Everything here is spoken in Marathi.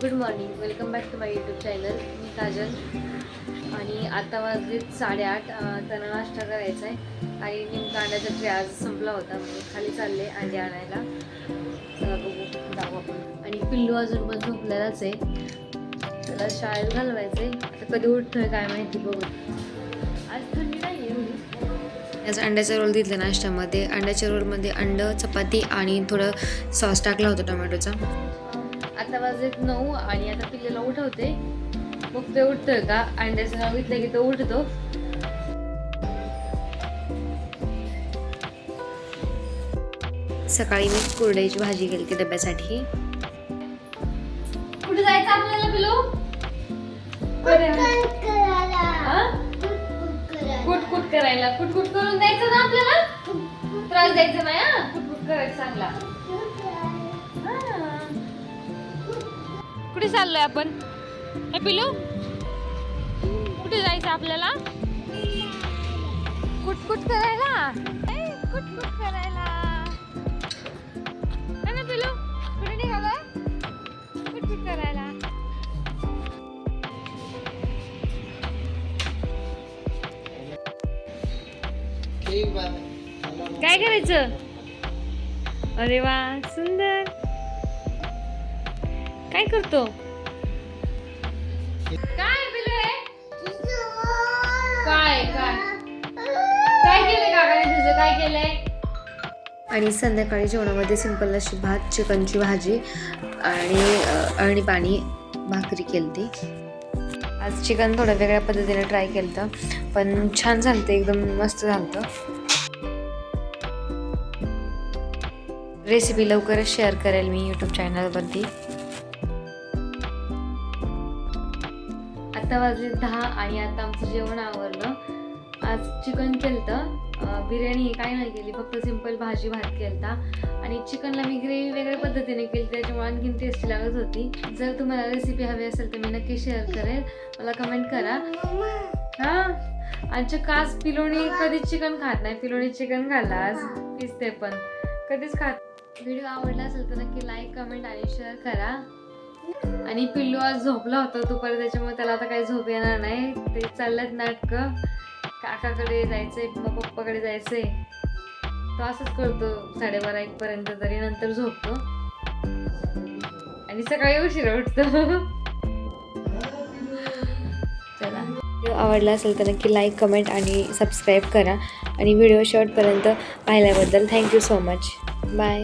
Good morning, welcome back to my YouTube channel. मी काजल आणि आता वाजले 8:30. त्यांना नाश्ता करायचा आहे आणि नेमका अंड्याचा ट्रे आज संपला होता म्हणून खाली चालले अंडे आणायला. चला बघू जाऊ आपण. आणि पिल्लू अजून पण झोपलेलाच आहे, त्याला शाळेत घालवायचं आहे. आता कधी उठतोय काय माहिती, बघू. आज थंडी नाही एवढी. आज अंड्याचा रोल दिला नाश्त्यामध्ये. अंड्याच्या रोलमध्ये अंड, चपाती आणि थोडं सॉस टाकला होता टोमॅटोचा. आता वाजलेत 9 आणि आता पिल्लेला उठवते. मग ते उठतोय का, अंड्याचं नाव घेतलं की तो उठतो. सकाळी मी कुरडईची भाजी केली ती डब्यासाठी. कुठे जायचं आपल्याला पिल्लू? कुटकुट करायला. कुटकुट करून द्यायचं ना आपल्याला, त्रास द्यायचा नाही. कुटकुट करायचं चांगला. कुठे चाललोय आपण? हे पिलू, कुठे जायचं आपल्याला? कुटकुट करायला. कुटकुट करायला ना पिलू. कुठे निघालोय? कुटकुट करायला. काय करायचं? अरे वा, सुंदर. काय करतो? काय पिलू आहे? काय काय काय केलंय काकाने तुझं? काय केलंय? आणि संध्याकाळी जेवणामध्ये सिंपल अशी भात, चिकनची भाजी आणि पाणी भाकरी केलती. आज चिकन थोड्या वेगळ्या पद्धतीने ट्राय केलं, पण छान झालं, एकदम मस्त झालं. रेसिपी लवकरच शेअर करेल मी यूट्यूब चॅनलवरती. आता वाजले 10 आणि आता आमचं जेवण आवरलं. आज चिकन केलतं. बिर्याणी काय नाही केली, फक्त सिंपल भाजी भात केलता. आणि चिकनला मी ग्रेव्ही वेगळ्या पद्धतीने केली, त्याच्यामुळे आणखीन टेस्टी लागत होती. जर तुम्हाला रेसिपी हवी असेल तर मी नक्की शेअर करेल, मला कमेंट करा. आमच्या कास पिलोणी कधीच चिकन खात नाही. पिलोणी चिकन खाल्ला आज, पिसते पण कधीच खात. व्हिडिओ आवडला असेल तर नक्की लाईक, कमेंट आणि शेअर करा. आणि पिल्लू आज झोपला होता दुपारी, त्याच्यामुळे त्याला आता काही झोप येणार नाही. ते चाललेत नाटकं. काकाकडे जायचंय, मग पप्पाकडे जायचंय. तो असंच करतो 12:30-1 पर्यंत, तरी नंतर झोपतो आणि सकाळी उशिरा उठतो. चला, व्हिडिओ आवडला असेल तर नक्की लाईक, कमेंट आणि सबस्क्राईब करा. आणि व्हिडिओ शेवटपर्यंत पाहिल्याबद्दल थँक्यू सो मच. बाय.